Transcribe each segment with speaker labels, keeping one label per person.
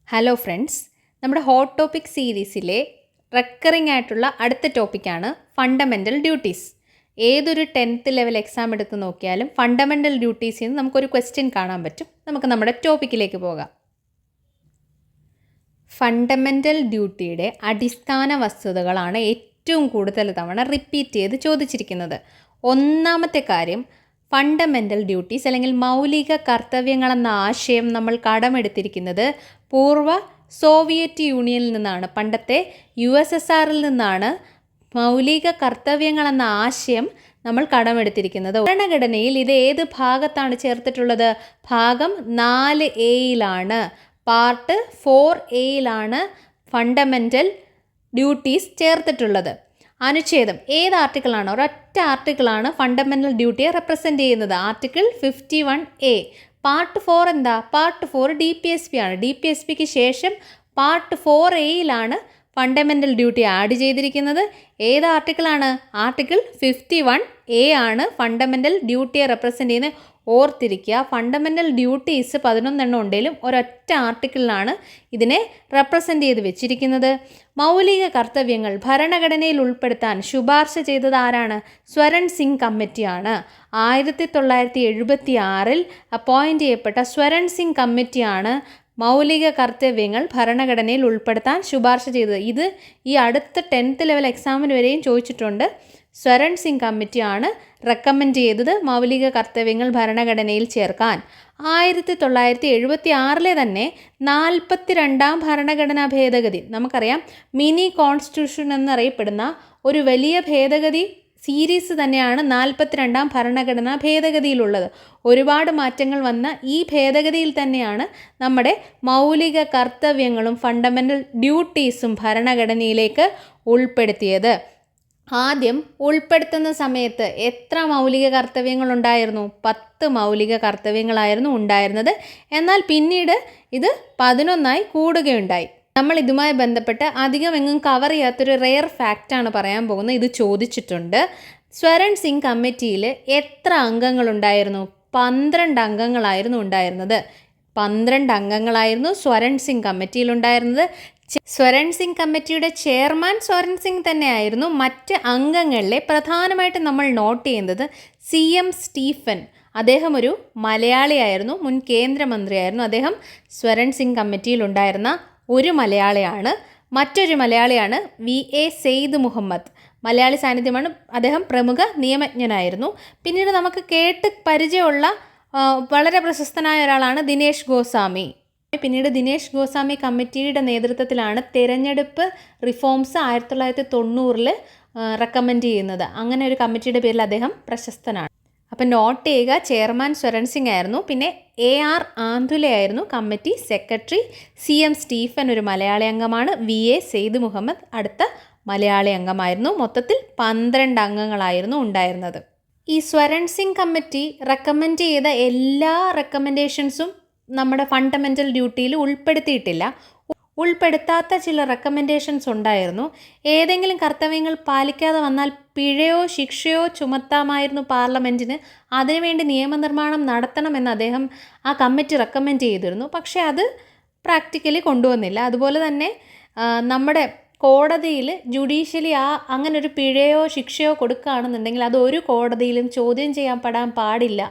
Speaker 1: Hello friends, നമ്മുടെ hot topic സീരീസിലെ recurring ആയിട്ടുള്ള അടുത്ത ടോപ്പിക്കാണ് ഫണ്ടമെൻ്റൽ ഡ്യൂട്ടീസ്. ഏതൊരു 10th ലെവൽ എക്സാം എടുത്ത് നോക്കിയാലും ഫണ്ടമെൻ്റൽ ഡ്യൂട്ടീസിൽ നിന്ന് നമുക്കൊരു ക്വസ്റ്റ്യൻ കാണാൻ പറ്റും. നമുക്ക് നമ്മുടെ ടോപ്പിക്കിലേക്ക് പോകാം. ഫണ്ടമെൻ്റൽ ഡ്യൂട്ടിയുടെ അടിസ്ഥാന വസ്തുതകളാണ് ഏറ്റവും കൂടുതൽ തവണ റിപ്പീറ്റ് ചെയ്ത് ചോദിച്ചിരിക്കുന്നത്. ഒന്നാമത്തെ കാര്യം, ഫണ്ടമെൻ്റൽ ഡ്യൂട്ടീസ് അല്ലെങ്കിൽ മൗലിക കർത്തവ്യങ്ങളെന്ന ആശയം നമ്മൾ കടമെടുത്തിരിക്കുന്നത് പൂർവ്വ സോവിയറ്റ് യൂണിയനിൽ നിന്നാണ്. പണ്ടത്തെ USSRൽ നിന്നാണ് മൗലിക കർത്തവ്യങ്ങളെന്ന ആശയം നമ്മൾ കടമെടുത്തിരിക്കുന്നത്. ഭരണഘടനയിൽ ഇത് ഏത് ഭാഗത്താണ് ചേർത്തിട്ടുള്ളത്? ഭാഗം 4A part 4A fundamental duties ചേർത്തിട്ടുള്ളത്. അനുച്ഛേദം ഏത് ആർട്ടിക്കിളാണ്? ഒരൊറ്റ ആർട്ടിക്കിളാണ് ഫണ്ടമെൻ്റൽ ഡ്യൂട്ടിയെ റെപ്രസെൻ്റ് ചെയ്യുന്നത്. Article 51A. പാർട്ട് 4 എന്താ? പാർട്ട് 4 DPSP ആണ്. DPSPക്ക് ശേഷം part 4A fundamental duty add ചെയ്തിരിക്കുന്നത്. ഏത് ആർട്ടിക്കിളാണ്? ആർട്ടിക്കിൾ 51A ആണ് ഫണ്ടമെൻ്റൽ ഡ്യൂട്ടിയെ റെപ്രസെൻ്റ് ചെയ്യുന്നത്. ഓർത്തിരിക്കുക, ഫണ്ടമെൻ്റൽ ഡ്യൂട്ടീസ് 11 ഉണ്ടെങ്കിലും ഒരൊറ്റ ആർട്ടിക്കിളിലാണ് ഇതിനെ റെപ്രസെൻ്റ് ചെയ്ത് വെച്ചിരിക്കുന്നത്. മൗലിക കർത്തവ്യങ്ങൾ ഭരണഘടനയിൽ ഉൾപ്പെടുത്താൻ ശുപാർശ ചെയ്തത് ആരാണ്? സ്വരൺ സിംഗ് കമ്മിറ്റിയാണ്. 1976 അപ്പോയിൻ്റ് ചെയ്യപ്പെട്ട സ്വരൺ സിംഗ് കമ്മിറ്റിയാണ് മൗലിക കർത്തവ്യങ്ങൾ ഭരണഘടനയിൽ ഉൾപ്പെടുത്താൻ ശുപാർശ ചെയ്തത്. ഇത് ഈ അടുത്ത 10th ലെവൽ എക്സാമിന് വരെയും ചോദിച്ചിട്ടുണ്ട്. സ്വരൺ സിംഗ് കമ്മിറ്റിയാണ് റെക്കമെൻഡ് ചെയ്തത് മൗലിക കർത്തവ്യങ്ങൾ ഭരണഘടനയിൽ ചേർക്കാൻ. 1976 തന്നെ 42ാം ഭരണഘടനാ ഭേദഗതി, നമുക്കറിയാം മിനി കോൺസ്റ്റിറ്റ്യൂഷൻ എന്നറിയപ്പെടുന്ന ഒരു വലിയ ഭേദഗതി സീരീസ് തന്നെയാണ് 42ാം ഭരണഘടനാ ഭേദഗതിയിലുള്ളത്. ഒരുപാട് മാറ്റങ്ങൾ വന്ന ഈ ഭേദഗതിയിൽ തന്നെയാണ് നമ്മുടെ മൗലിക കർത്തവ്യങ്ങളും ഫണ്ടമെൻ്റൽ ഡ്യൂട്ടീസും ഭരണഘടനയിലേക്ക് ഉൾപ്പെടുത്തിയത്. ആദ്യം ഉൾപ്പെടുത്തുന്ന സമയത്ത് എത്ര മൗലിക കർത്തവ്യങ്ങളുണ്ടായിരുന്നു? 10 മൗലിക കർത്തവ്യങ്ങളായിരുന്നു ഉണ്ടായിരുന്നത്. എന്നാൽ പിന്നീട് ഇത് 11 കൂടുകയുണ്ടായി. നമ്മൾ ഇതുമായി ബന്ധപ്പെട്ട് അധികം എങ്ങും കവർ ചെയ്യാത്തൊരു റെയർ ഫാക്റ്റാണ് പറയാൻ പോകുന്നത്. ഇത് ചോദിച്ചിട്ടുണ്ട്. സ്വരൺ സിംഗ് കമ്മിറ്റിയിൽ എത്ര അംഗങ്ങളുണ്ടായിരുന്നു? 12 അംഗങ്ങളായിരുന്നു ഉണ്ടായിരുന്നത്. 12 അംഗങ്ങളായിരുന്നു സ്വരൺ സിംഗ് കമ്മിറ്റിയിലുണ്ടായിരുന്നത്. സ്വരൺ സിംഗ് കമ്മിറ്റിയുടെ ചെയർമാൻ സ്വരൺ സിംഗ് തന്നെയായിരുന്നു. മറ്റ് അംഗങ്ങളിലെ പ്രധാനമായിട്ട് നമ്മൾ നോട്ട് ചെയ്യുന്നത് CM സ്റ്റീഫൻ. അദ്ദേഹം ഒരു മലയാളിയായിരുന്നു, മുൻ കേന്ദ്രമന്ത്രിയായിരുന്നു. അദ്ദേഹം സ്വരൺ സിംഗ് കമ്മിറ്റിയിലുണ്ടായിരുന്ന ഒരു മലയാളിയാണ്. മറ്റൊരു മലയാളിയാണ് VA സെയ്ദ് മുഹമ്മദ്. മലയാളി സാന്നിധ്യമാണ്. അദ്ദേഹം പ്രമുഖ നിയമജ്ഞനായിരുന്നു. പിന്നീട് നമുക്ക് കേട്ട് പരിചയമുള്ള വളരെ പ്രശസ്തനായ ഒരാളാണ് ദിനേശ് ഗോസ്വാമി. പിന്നീട് ദിനേശ് ഗോസ്വാമി കമ്മിറ്റിയുടെ നേതൃത്വത്തിലാണ് തെരഞ്ഞെടുപ്പ് റിഫോംസ് 1990 റെക്കമെൻഡ് ചെയ്യുന്നത്. അങ്ങനെ ഒരു കമ്മിറ്റിയുടെ പേരിൽ അദ്ദേഹം പ്രശസ്തനാണ്. അപ്പം നോട്ട് ചെയ്യുക, ചെയർമാൻ സ്വരൺ സിംഗ് ആയിരുന്നു. പിന്നെ AR ആന്ധുലയായിരുന്നു കമ്മിറ്റി സെക്രട്ടറി. CM സ്റ്റീഫൻ ഒരു മലയാളി അംഗമാണ്. VA സെയ്ദ് മുഹമ്മദ് അടുത്ത മലയാളി അംഗമായിരുന്നു. മൊത്തത്തിൽ 12 അംഗങ്ങളായിരുന്നു ഉണ്ടായിരുന്നത്. ഈ സ്വരൺ സിംഗ് കമ്മിറ്റി റെക്കമെൻഡ് ചെയ്ത എല്ലാ റെക്കമെൻഡേഷൻസും നമ്മുടെ ഫണ്ടമെൻ്റൽ ഡ്യൂട്ടിയിൽ ഉൾപ്പെടുത്തിയിട്ടില്ല. ഉൾപ്പെടുത്താത്ത ചില റെക്കമെൻഡേഷൻസ് ഉണ്ടായിരുന്നു. ഏതെങ്കിലും കർത്തവ്യങ്ങൾ പാലിക്കാതെ വന്നാൽ പിഴയോ ശിക്ഷയോ ചുമത്താമായിരുന്നു പാർലമെൻറ്റിന്. അതിനുവേണ്ടി നിയമനിർമ്മാണം നടത്തണമെന്ന് അദ്ദേഹം ആ കമ്മിറ്റി റെക്കമെൻഡ് ചെയ്തിരുന്നു. പക്ഷേ അത് പ്രാക്ടിക്കലി കൊണ്ടുവന്നില്ല. അതുപോലെ തന്നെ നമ്മുടെ കോടതിയിൽ ജുഡീഷ്യലി അങ്ങനെ ഒരു പിഴയോ ശിക്ഷയോ കൊടുക്കുകയാണെന്നുണ്ടെങ്കിൽ അത് ഒരു കോടതിയിലും ചോദ്യം ചെയ്യാൻ പാടില്ല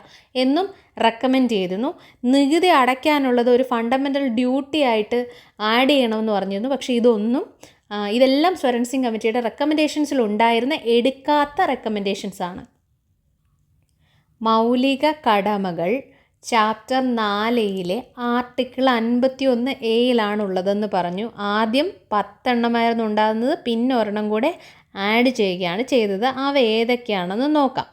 Speaker 1: എന്നും റെക്കമെൻഡ് ചെയ്തിരുന്നു. നികുതി അടയ്ക്കാനുള്ളത് ഒരു ഫണ്ടമെൻ്റൽ ഡ്യൂട്ടി ആയിട്ട് ആഡ് ചെയ്യണമെന്ന് പറഞ്ഞിരുന്നു. പക്ഷേ ഇതെല്ലാം സ്വരൺ സിംഗ് കമ്മിറ്റിയുടെ റെക്കമെൻഡേഷൻസിൽ ഉണ്ടായിരുന്ന എടുക്കാത്ത റെക്കമെൻഡേഷൻസ് ആണ്. മൗലിക കടമകൾ ചാപ്റ്റർ 4A ആർട്ടിക്കിൾ 51A ഉള്ളതെന്ന് പറഞ്ഞു. ആദ്യം 10 എണ്ണമായിരുന്നു ഉണ്ടാകുന്നത്, പിന്നെ ഒരെണ്ണം കൂടെ ആഡ് ചെയ്യുകയാണ് ചെയ്തത്. അവ ഏതൊക്കെയാണെന്ന് നോക്കാം.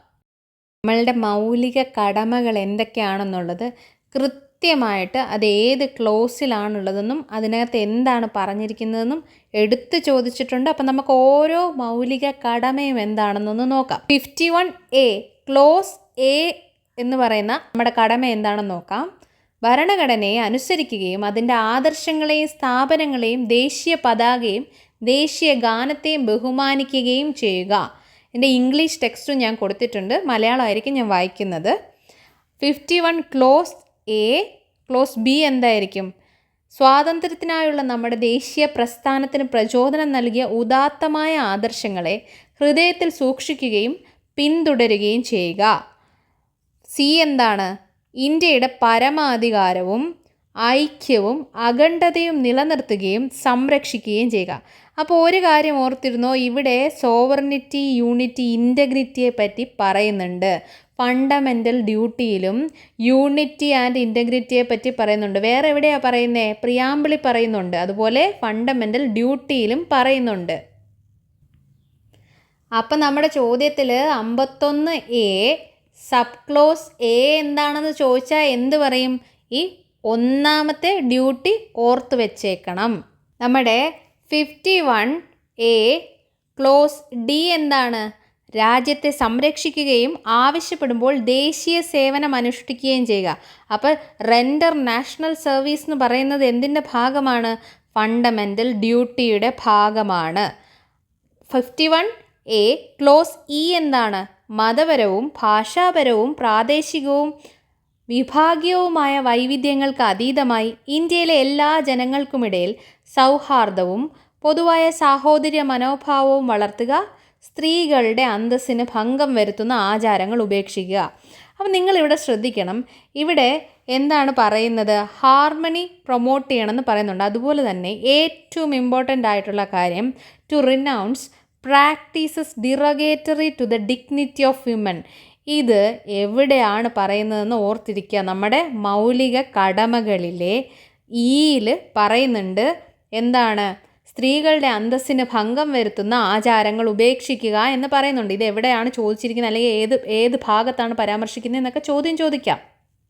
Speaker 1: നമ്മളുടെ മൗലിക കടമകൾ എന്തൊക്കെയാണെന്നുള്ളത് കൃത്യമായിട്ട് അത് ഏത് ക്ലോസിലാണുള്ളതെന്നും അതിനകത്ത് എന്താണ് പറഞ്ഞിരിക്കുന്നതെന്നും എടുത്ത് ചോദിച്ചിട്ടുണ്ട്. അപ്പം നമുക്ക് ഓരോ മൗലിക കടമയും എന്താണെന്നൊന്ന് നോക്കാം. 51A ക്ലോസ് A എന്ന് പറയുന്ന നമ്മുടെ കടമ എന്താണെന്ന് നോക്കാം. ഭരണഘടനയെ അനുസരിക്കുകയും അതിൻ്റെ ആദർശങ്ങളെയും സ്ഥാപനങ്ങളെയും ദേശീയ പതാകയും ദേശീയ ഗാനത്തെയും ബഹുമാനിക്കുകയും ചെയ്യുക. എൻ്റെ ഇംഗ്ലീഷ് ടെക്സ്റ്റും ഞാൻ കൊടുത്തിട്ടുണ്ട്, മലയാളമായിരിക്കും ഞാൻ വായിക്കുന്നത്. 51 ക്ലോസ് A. ക്ലോസ് B എന്തായിരിക്കും? സ്വാതന്ത്ര്യത്തിനായുള്ള നമ്മുടെ ദേശീയ പ്രസ്ഥാനത്തിന് പ്രചോദനം നൽകിയ ഉദാത്തമായ ആദർശങ്ങളെ ഹൃദയത്തിൽ സൂക്ഷിക്കുകയും പിന്തുടരുകയും ചെയ്യുക. സി എന്താണ്? ഇന്ത്യയുടെ പരമാധികാരവും ഐക്യവും അഖണ്ഡതയും നിലനിർത്തുകയും സംരക്ഷിക്കുകയും ചെയ്യുക. അപ്പോൾ ഒരു കാര്യം ഓർത്തിരുന്നോ, ഇവിടെ സോവറിനിറ്റി, യൂണിറ്റി, ഇൻറ്റഗ്രിറ്റിയെ പറ്റി പറയുന്നുണ്ട്. ഫണ്ടമെൻ്റൽ ഡ്യൂട്ടിയിലും യൂണിറ്റി ആൻഡ് ഇൻറ്റഗ്രിറ്റിയെ പറ്റി പറയുന്നുണ്ട്. വേറെ എവിടെയാണ് പറയുന്നത്? പ്രിയാമ്പിളിൽ പറയുന്നുണ്ട്. അതുപോലെ ഫണ്ടമെൻ്റൽ ഡ്യൂട്ടിയിലും പറയുന്നുണ്ട്. അപ്പം നമ്മുടെ ചോദ്യത്തിൽ 51A സബ് ക്ലോസ് എ എന്താണെന്ന് ചോദിച്ചാൽ എന്ത് പറയും? ഈ ഒന്നാമത്തെ ഡ്യൂട്ടി ഓർത്ത് വെച്ചേക്കണം. നമ്മുടെ 51A ക്ലോസ് ഡി എന്താണ്? രാജ്യത്തെ സംരക്ഷിക്കുകയും ആവശ്യപ്പെടുമ്പോൾ ദേശീയ സേവനം അനുഷ്ഠിക്കുകയും ചെയ്യുക. അപ്പോൾ റെൻഡർ നാഷണൽ സർവീസ് എന്ന് പറയുന്നത് എന്തിൻ്റെ ഭാഗമാണ്? ഫണ്ടമെൻ്റൽ ഡ്യൂട്ടിയുടെ ഭാഗമാണ്. 51A ക്ലോസ് ഇ എന്താണ്? മതപരവും ഭാഷാപരവും പ്രാദേശികവും വിഭാഗീയവുമായ വൈവിധ്യങ്ങൾക്ക് അതീതമായി ഇന്ത്യയിലെ എല്ലാ ജനങ്ങൾക്കുമിടയിൽ സൗഹാർദ്ദവും പൊതുവായ സാഹോദര്യ മനോഭാവവും വളർത്തുക. സ്ത്രീകളുടെ അന്തസ്സിന് ഭംഗം വരുത്തുന്ന ആചാരങ്ങൾ ഉപേക്ഷിക്കുക. അപ്പം നിങ്ങളിവിടെ ശ്രദ്ധിക്കണം, ഇവിടെ എന്താണ് പറയുന്നത്? ഹാർമണി പ്രൊമോട്ട് ചെയ്യണമെന്ന് പറയുന്നുണ്ട്. അതുപോലെ തന്നെ ഏറ്റവും ഇമ്പോർട്ടൻ്റ് ആയിട്ടുള്ള കാര്യം to renounce practices derogatory to the dignity of women. ഇത് എവിടെയാണ് പറയുന്നതെന്ന് ഓർത്തിരിക്കുക. നമ്മുടെ മൗലിക കടമകളിലെ ഈയിൽ പറയുന്നുണ്ട്. എന്താണ്? സ്ത്രീകളുടെ അന്തസ്സിന് ഭംഗം വരുത്തുന്ന ആചാരങ്ങൾ ഉപേക്ഷിക്കുക എന്ന് പറയുന്നുണ്ട്. ഇത് എവിടെയാണ് ചോദിച്ചിരിക്കുന്നത്, അല്ലെങ്കിൽ ഏത് ഭാഗത്താണ് പരാമർശിക്കുന്നത് എന്നൊക്കെ ചോദ്യം ചോദിക്കാം.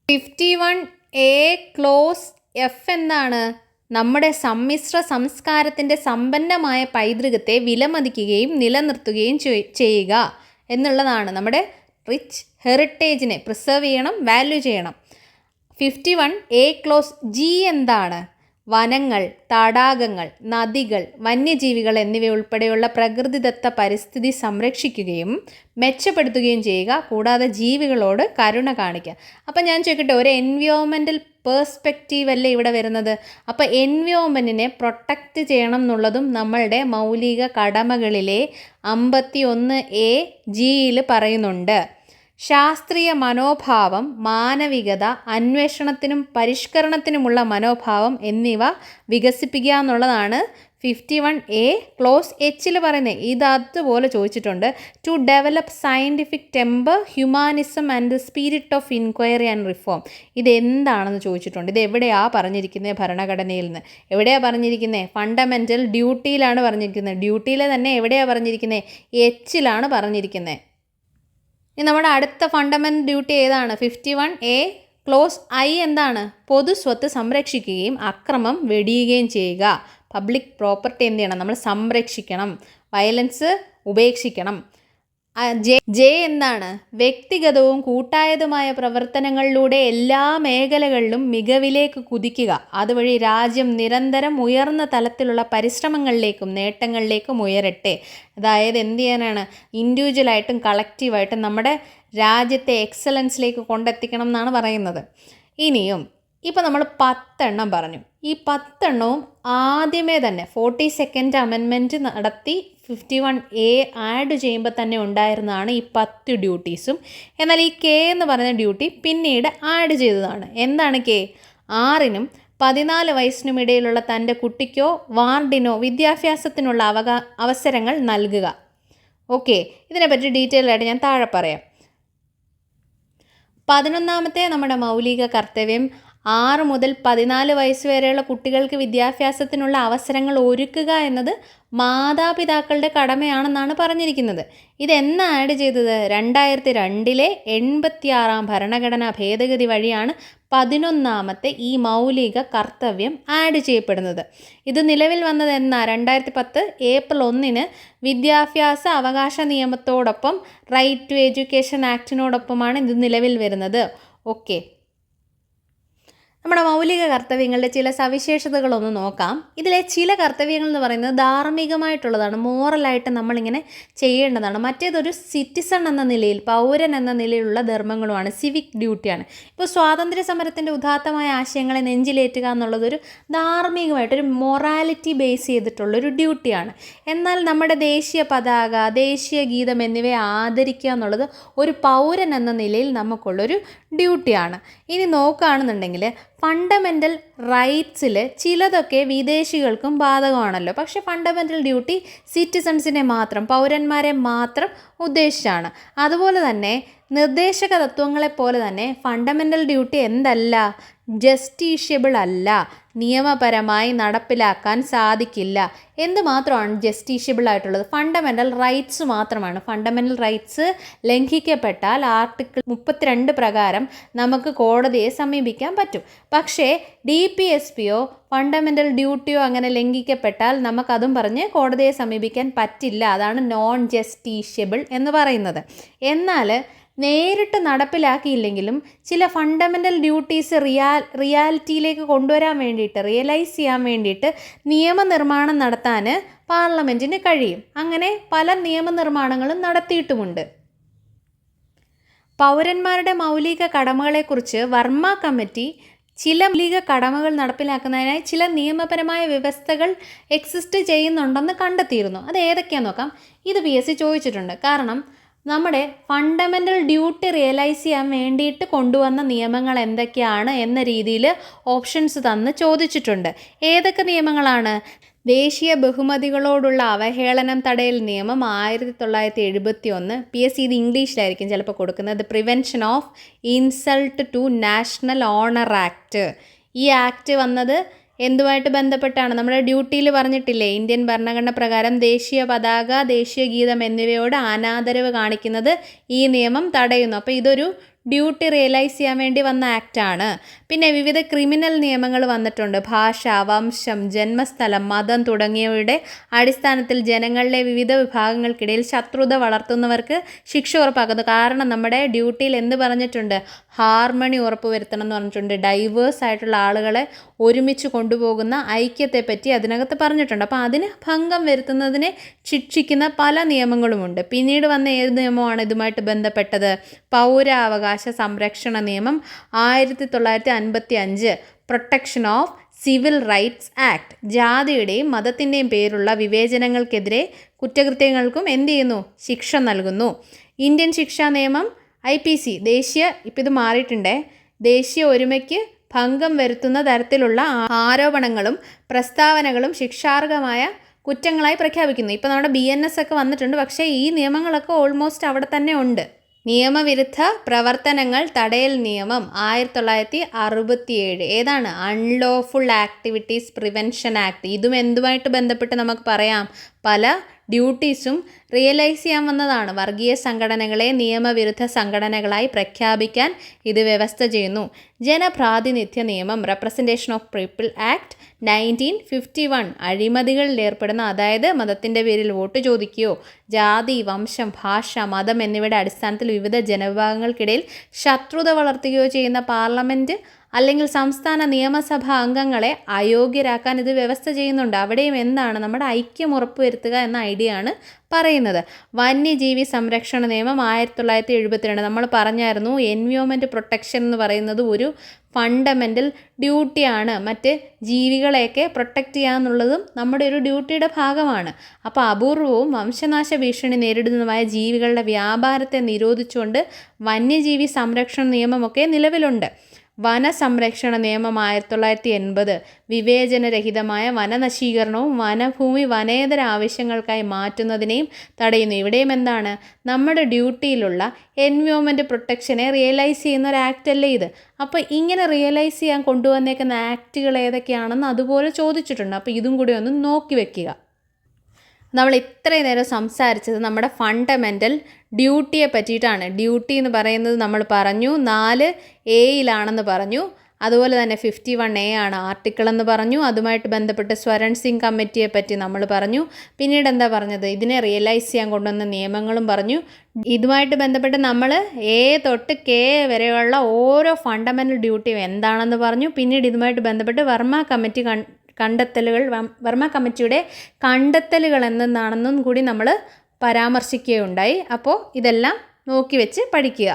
Speaker 1: 51A ക്ലോസ് എഫ് എന്താണ്? നമ്മുടെ സമ്മിശ്ര സംസ്കാരത്തിൻ്റെ സമ്പന്നമായ പൈതൃകത്തെ വിലമതിക്കുകയും നിലനിർത്തുകയും ചെയ്യുക എന്നുള്ളതാണ്. നമ്മുടെ റിച്ച് ഹെറിറ്റേജിനെ പ്രിസർവ് ചെയ്യണം, വാല്യൂ ചെയ്യണം. 51A ക്ലോസ് ജി എന്താണ്? വനങ്ങൾ, തടാകങ്ങൾ, നദികൾ, വന്യജീവികൾ എന്നിവയുൾപ്പെടെയുള്ള പ്രകൃതിദത്ത പരിസ്ഥിതി സംരക്ഷിക്കുകയും മെച്ചപ്പെടുത്തുകയും ചെയ്യുക. കൂടാതെ ജീവികളോട് കരുണ കാണിക്കുക. അപ്പം ഞാൻ ചോദിക്കട്ടെ, ഒരു എൻവയോൺമെൻറ്റൽ പേഴ്സ്പെക്റ്റീവ് അല്ലേ ഇവിടെ വരുന്നത്? അപ്പോൾ എൻവയോൺമെൻറ്റിനെ പ്രൊട്ടക്റ്റ് ചെയ്യണം എന്നുള്ളതും നമ്മളുടെ മൗലിക കടമകളിലെ 51A ജിയിൽ പറയുന്നുണ്ട്. ശാസ്ത്രീയ മനോഭാവം, മാനവികത, അന്വേഷണത്തിനും പരിഷ്കരണത്തിനുമുള്ള മനോഭാവം എന്നിവ വികസിപ്പിക്കുക എന്നുള്ളതാണ് 51A ക്ലോസ് എച്ചിൽ പറയുന്നത്. ഇത് അതുപോലെ ചോദിച്ചിട്ടുണ്ട്. To develop scientific temper, humanism and the spirit of inquiry and reform. ഇതെന്താണെന്ന് ചോദിച്ചിട്ടുണ്ട്. ഇത് എവിടെയാണ് പറഞ്ഞിരിക്കുന്നത്? ഭരണഘടനയിൽ നിന്ന്. എവിടെയാണ് പറഞ്ഞിരിക്കുന്നത്? ഫണ്ടമെൻ്റൽ ഡ്യൂട്ടിയിലാണ് പറഞ്ഞിരിക്കുന്നത്. ഡ്യൂട്ടിയിൽ തന്നെ എവിടെയാണ് പറഞ്ഞിരിക്കുന്നത്? എച്ചിലാണ് പറഞ്ഞിരിക്കുന്നത്. ഇനി നമ്മുടെ അടുത്ത ഫണ്ടമെൻ്റൽ ഡ്യൂട്ടി ഏതാണ്? 51A ക്ലോസ് ഐ എന്താണ്? പൊതുസ്വത്ത് സംരക്ഷിക്കുകയും അക്രമം വെടിയുകയും ചെയ്യുക. പബ്ലിക് പ്രോപ്പർട്ടി എന്ത് ചെയ്യണം? നമ്മൾ സംരക്ഷിക്കണം. വയലൻസ് ഉപേക്ഷിക്കണം. ജെ എന്താണ്? വ്യക്തിഗതവും കൂട്ടായതുമായ പ്രവർത്തനങ്ങളിലൂടെ എല്ലാ മേഖലകളിലും മികവിലേക്ക് കുതിക്കുക. അതുവഴി രാജ്യം നിരന്തരം ഉയർന്ന തലത്തിലുള്ള പരിശ്രമങ്ങളിലേക്കും നേട്ടങ്ങളിലേക്കും ഉയരട്ടെ. അതായത് എന്ത് ചെയ്യാനാണ്? ഇൻഡിവിജ്വലായിട്ടും കളക്റ്റീവായിട്ടും നമ്മുടെ രാജ്യത്തെ എക്സലൻസിലേക്ക് കൊണ്ടെത്തിക്കണം എന്നാണ് പറയുന്നത്. ഇനിയും ഇപ്പോൾ നമ്മൾ 10 പറഞ്ഞു. ഈ 10 ആദ്യമേ തന്നെ 42nd അമെൻമെൻറ്റ് നടത്തി 51A ആഡ് ചെയ്യുമ്പോൾ തന്നെ ഉണ്ടായിരുന്നതാണ് ഈ 10 ഡ്യൂട്ടീസും. എന്നാൽ ഈ കെ എന്ന് പറയുന്ന ഡ്യൂട്ടി പിന്നീട് ആഡ് ചെയ്തതാണ്. എന്താണ് കെ? 6നും 14 വയസ്സിനും ഇടയിലുള്ള തൻ്റെ കുട്ടിക്കോ വാർഡിനോ വിദ്യാഭ്യാസത്തിനുള്ള അവസരങ്ങൾ നൽകുക. ഓക്കെ, ഇതിനെപ്പറ്റി ഡീറ്റെയിൽ ആയിട്ട് ഞാൻ താഴെ പറയാം. 11ാമത്തെ നമ്മുടെ മൗലിക കർത്തവ്യം 6 മുതൽ 14 വയസ്സ് വരെയുള്ള കുട്ടികൾക്ക് വിദ്യാഭ്യാസത്തിനുള്ള അവസരങ്ങൾ ഒരുക്കുക എന്നത് മാതാപിതാക്കളുടെ കടമയാണെന്നാണ് പറഞ്ഞിരിക്കുന്നത്. ഇതെന്ന് ആഡ് ചെയ്തത്? 2002 86ാം ഭരണഘടനാ ഭേദഗതി വഴിയാണ് 11ാമത്തെ ഈ മൗലിക കർത്തവ്യം ആഡ് ചെയ്യപ്പെടുന്നത്. ഇത് നിലവിൽ വന്നത് എന്നാ? 2010 ഏപ്രിൽ 1 വിദ്യാഭ്യാസ അവകാശ നിയമത്തോടൊപ്പം റൈറ്റ് ടു എഡ്യൂക്കേഷൻ ആക്ടിനോടൊപ്പമാണ് ഇത് നിലവിൽ വരുന്നത്. ഓക്കെ, നമ്മുടെ മൗലിക കർത്തവ്യങ്ങളുടെ ചില സവിശേഷതകളൊന്ന് നോക്കാം. ഇതിലെ ചില കർത്തവ്യങ്ങൾ എന്ന് പറയുന്നത് ധാർമ്മികമായിട്ടുള്ളതാണ്, മോറലായിട്ട് നമ്മളിങ്ങനെ ചെയ്യേണ്ടതാണ്. മറ്റേതൊരു സിറ്റിസൺ എന്ന നിലയിൽ, പൗരൻ എന്ന നിലയിലുള്ള ധർമ്മങ്ങളുമാണ്, സിവിക് ഡ്യൂട്ടിയാണ്. ഇപ്പോൾ സ്വാതന്ത്ര്യ സമരത്തിൻ്റെ ഉദാത്തമായ ആശയങ്ങളെ നെഞ്ചിലേറ്റുക എന്നുള്ളതൊരു ധാർമ്മികമായിട്ടൊരു മൊറാലിറ്റി ബേസ് ചെയ്തിട്ടുള്ളൊരു ഡ്യൂട്ടിയാണ്. എന്നാൽ നമ്മുടെ ദേശീയ പതാക, ദേശീയ ഗീതം എന്നിവയെ ആദരിക്കുക എന്നുള്ളത് ഒരു പൗരൻ എന്ന നിലയിൽ നമുക്കുള്ളൊരു ഡ്യൂട്ടിയാണ്. ഇനി നോക്കുകയാണെന്നുണ്ടെങ്കിൽ ഫണ്ടമെൻ്റൽ റൈറ്റ്സിൽ ചിലതൊക്കെ വിദേശികൾക്കും ബാധകമാണല്ലോ. പക്ഷേ ഫണ്ടമെൻ്റൽ ഡ്യൂട്ടി സിറ്റിസൺസിനെ മാത്രം, പൗരന്മാരെ മാത്രം ഉദ്ദേശിച്ചാണ്. അതുപോലെ തന്നെ നിർദ്ദേശക തത്വങ്ങളെപ്പോലെ തന്നെ ഫണ്ടമെൻ്റൽ ഡ്യൂട്ടി എന്തല്ല, ജസ്റ്റീഷ്യബിൾ അല്ല, നിയമപരമായി നടപ്പിലാക്കാൻ സാധിക്കില്ല. എന്ത് മാത്രമാണ് ജസ്റ്റീഷ്യബിൾ ആയിട്ടുള്ളത്? ഫണ്ടമെൻ്റൽ റൈറ്റ്സ് മാത്രമാണ്. ഫണ്ടമെൻ്റൽ റൈറ്റ്സ് ലംഘിക്കപ്പെട്ടാൽ ആർട്ടിക്കിൾ 32 പ്രകാരം നമുക്ക് കോടതിയെ സമീപിക്കാൻ പറ്റും. പക്ഷേ DPSPയോ ഫണ്ടമെൻ്റൽ ഡ്യൂട്ടിയോ അങ്ങനെ ലംഘിക്കപ്പെട്ടാൽ നമുക്കതും പറഞ്ഞ് കോടതിയെ സമീപിക്കാൻ പറ്റില്ല. അതാണ് നോൺ ജസ്റ്റീഷ്യബിൾ എന്ന് പറയുന്നത്. എന്നാൽ നേരിട്ട് നടപ്പിലാക്കിയില്ലെങ്കിലും ചില ഫണ്ടമെൻ്റൽ ഡ്യൂട്ടീസ് റിയാലിറ്റിയിലേക്ക് കൊണ്ടുവരാൻ വേണ്ടിയിട്ട്, റിയലൈസ് ചെയ്യാൻ വേണ്ടിയിട്ട് നിയമനിർമ്മാണം നടത്താൻ പാർലമെൻറ്റിന് കഴിയും. അങ്ങനെ പല നിയമനിർമ്മാണങ്ങളും നടത്തിയിട്ടുമുണ്ട്. പൗരന്മാരുടെ മൗലിക കടമകളെക്കുറിച്ച് വർമ്മ കമ്മിറ്റി ചില മൗലിക കടമകൾ നടപ്പിലാക്കുന്നതിനായി ചില നിയമപരമായ വ്യവസ്ഥകൾ എക്സിസ്റ്റ് ചെയ്യുന്നുണ്ടെന്ന് കണ്ടെത്തിയിരുന്നു. അത് ഏതൊക്കെയാണെന്ന് നോക്കാം. ഇത് PSC ചോദിച്ചിട്ടുണ്ട്. കാരണം നമ്മുടെ ഫണ്ടമെൻ്റൽ ഡ്യൂട്ടി റിയലൈസ് ചെയ്യാൻ വേണ്ടിയിട്ട് കൊണ്ടുവന്ന നിയമങ്ങൾ എന്തൊക്കെയാണ് എന്ന രീതിയിൽ ഓപ്ഷൻസ് തന്ന് ചോദിച്ചിട്ടുണ്ട്. ഏതൊക്കെ നിയമങ്ങളാണ്? ദേശീയ ബഹുമതികളോടുള്ള അവഹേളനം തടയൽ നിയമം 1971. PSC ഇത് ഇംഗ്ലീഷിലായിരിക്കും ചിലപ്പോൾ കൊടുക്കുന്നത്. Prevention of insult to national honour act. ഈ ആക്ട് വന്നത് എന്തുമായിട്ട് ബന്ധപ്പെട്ടാണ്? നമ്മുടെ ഡ്യൂട്ടിയിൽ പറഞ്ഞിട്ടില്ലേ, ഇന്ത്യൻ ഭരണഘടന പ്രകാരം ദേശീയ പതാക, ദേശീയ ഗീതം എന്നിവയോട് അനാദരവ് കാണിക്കുന്നത് ഈ നിയമം തടയുന്നു. അപ്പോൾ ഇതൊരു ഡ്യൂട്ടി റിയലൈസ് ചെയ്യാൻ വേണ്ടി വന്ന ആക്റ്റാണ്. പിന്നെ വിവിധ ക്രിമിനൽ നിയമങ്ങൾ വന്നിട്ടുണ്ട്. ഭാഷ, വംശം, ജന്മസ്ഥലം, മതം തുടങ്ങിയവയുടെ അടിസ്ഥാനത്തിൽ ജനങ്ങളിലെ വിവിധ വിഭാഗങ്ങൾക്കിടയിൽ ശത്രുത വളർത്തുന്നവർക്ക് ശിക്ഷ ഉറപ്പാക്കുന്നു. കാരണം നമ്മുടെ ഡ്യൂട്ടിയിൽ എന്ത് പറഞ്ഞിട്ടുണ്ട്? ഹാർമണി ഉറപ്പുവരുത്തണം എന്ന് പറഞ്ഞിട്ടുണ്ട്. ഡൈവേഴ്സ് ആയിട്ടുള്ള ആളുകളെ ഒരുമിച്ച് കൊണ്ടുപോകുന്ന ഐക്യത്തെപ്പറ്റി അതിനകത്ത് പറഞ്ഞിട്ടുണ്ട്. അപ്പോൾ അതിന് ഭംഗം വരുത്തുന്നതിനെ ശിക്ഷിക്കുന്ന പല നിയമങ്ങളുമുണ്ട്. പിന്നീട് വന്ന ഏത് നിയമമാണ് ഇതുമായിട്ട് ബന്ധപ്പെട്ടത്? പൗരാവകാശ സംരക്ഷണ നിയമം 1955. Protection of civil rights act. ജാതിയുടെയും മതത്തിൻ്റെയും പേരുള്ള വിവേചനങ്ങൾക്കെതിരെ കുറ്റകൃത്യങ്ങൾക്കും എന്ത് ചെയ്യുന്നു? ശിക്ഷ നൽകുന്നു. ഇന്ത്യൻ ശിക്ഷാ നിയമം IPC, ദേശീയ, ഇപ്പം ഇത് മാറിയിട്ടുണ്ടേ, ദേശീയ ഒരുമയ്ക്ക് ഭംഗം വരുത്തുന്ന തരത്തിലുള്ള ആരോപണങ്ങളും പ്രസ്താവനകളും ശിക്ഷാർഹമായ കുറ്റങ്ങളായി പ്രഖ്യാപിക്കുന്നു. ഇപ്പോൾ നമ്മുടെ BNS ഒക്കെ വന്നിട്ടുണ്ട്. പക്ഷേ ഈ നിയമങ്ങളൊക്കെ ഓൾമോസ്റ്റ് അവിടെ തന്നെ ഉണ്ട്. നിയമവിരുദ്ധ പ്രവർത്തനങ്ങൾ തടയൽ നിയമം 1967. ഏതാണ്? Unlawful activities prevention act. ഇതും എന്തുമായിട്ട് ബന്ധപ്പെട്ട് നമുക്ക് പറയാം? പല ഡ്യൂട്ടീസും റിയലൈസ് ചെയ്യാൻ വന്നതാണ്. വർഗീയ സംഘടനകളെ നിയമവിരുദ്ധ സംഘടനകളായി പ്രഖ്യാപിക്കാൻ ഇത് വ്യവസ്ഥ ചെയ്യുന്നു. ജനപ്രാതിനിധ്യ നിയമം, റെപ്രസെൻറ്റേഷൻ ഓഫ് പീപ്പിൾ ആക്ട് 1951. അഴിമതികളിൽ ഏർപ്പെടുന്ന, അതായത് മതത്തിൻ്റെ പേരിൽ വോട്ട് ചോദിക്കുകയോ ജാതി, വംശം, ഭാഷ, മതം എന്നിവയുടെ അടിസ്ഥാനത്തിൽ വിവിധ ജനവിഭാഗങ്ങൾക്കിടയിൽ ശത്രുത വളർത്തുകയോ ചെയ്യുന്ന പാർലമെൻറ്റ് അല്ലെങ്കിൽ സംസ്ഥാന നിയമസഭാ അംഗങ്ങളെ അയോഗ്യരാക്കാൻ ഇത് വ്യവസ്ഥ ചെയ്യുന്നുണ്ട്. അവിടെയും എന്താണ്? നമ്മുടെ ഐക്യം ഉറപ്പുവരുത്തുക എന്ന ഐഡിയ ആണ് പറയുന്നത്. വന്യജീവി സംരക്ഷണ നിയമം 1972. നമ്മൾ പറഞ്ഞായിരുന്നു എൻവയോൺമെൻറ്റ് പ്രൊട്ടക്ഷൻ എന്ന് പറയുന്നത് ഒരു ഫണ്ടമെൻ്റൽ ഡ്യൂട്ടിയാണ്. മറ്റ് ജീവികളെയൊക്കെ പ്രൊട്ടക്റ്റ് ചെയ്യുക എന്നുള്ളതും നമ്മുടെ ഒരു ഡ്യൂട്ടിയുടെ ഭാഗമാണ്. അപ്പോൾ അപൂർവവും വംശനാശ ഭീഷണി നേരിടുന്നതുമായ ജീവികളുടെ വ്യാപാരത്തെ നിരോധിച്ചുകൊണ്ട് വന്യജീവി സംരക്ഷണ നിയമമൊക്കെ നിലവിലുണ്ട്. വനസംരക്ഷണ നിയമം 1980. വിവേചനരഹിതമായ വനനശീകരണവും വനഭൂമി വനേതര ആവശ്യങ്ങൾക്കായി മാറ്റുന്നതിനെയും തടയുന്നു. ഇവിടെയും എന്താണ്? നമ്മുടെ ഡ്യൂട്ടിയിലുള്ള എൻവയോൺമെൻറ്റ് പ്രൊട്ടക്ഷനെ റിയലൈസ് ചെയ്യുന്ന ഒരു ആക്ട് അല്ലേ ഇത്. അപ്പോൾ ഇങ്ങനെ റിയലൈസ് ചെയ്യാൻ കൊണ്ടുവന്നേക്കുന്ന ആക്റ്റുകൾ ഏതൊക്കെയാണെന്ന് അതുപോലെ ചോദിച്ചിട്ടുണ്ട്. അപ്പോൾ ഇതും കൂടി ഒന്ന് നോക്കി വെക്കുക. നമ്മൾ ഇത്രയും നേരം സംസാരിച്ചത് നമ്മുടെ ഫണ്ടമെൻ്റൽ ഡ്യൂട്ടിയെ പറ്റിയിട്ടാണ്. ഡ്യൂട്ടി എന്ന് പറയുന്നത് നമ്മൾ പറഞ്ഞു 4Aയിലാണെന്ന് പറഞ്ഞു. അതുപോലെ തന്നെ 51A ആണ് ആർട്ടിക്കിൾ എന്ന് പറഞ്ഞു. അതുമായിട്ട് ബന്ധപ്പെട്ട് സ്വരൺ സിംഗ് കമ്മിറ്റിയെ പറ്റി നമ്മൾ പറഞ്ഞു. പിന്നീട് എന്താ പറഞ്ഞത്? ഇതിനെ റിയലൈസ് ചെയ്യാൻ കൊണ്ടുവന്ന നിയമങ്ങളും പറഞ്ഞു. ഇതുമായിട്ട് ബന്ധപ്പെട്ട് നമ്മൾ A തൊട്ട് K വരെയുള്ള ഓരോ ഫണ്ടമെൻ്റൽ ഡ്യൂട്ടിയും എന്താണെന്ന് പറഞ്ഞു. പിന്നീട് ഇതുമായിട്ട് ബന്ധപ്പെട്ട് വർമ്മ കമ്മിറ്റിയുടെ കണ്ടെത്തലുകൾ എന്തെന്നാണെന്നും കൂടി നമ്മൾ പരാമർശിക്കുകയുണ്ടായി. അപ്പോൾ ഇതെല്ലാം നോക്കി വെച്ച് പഠിക്കുക.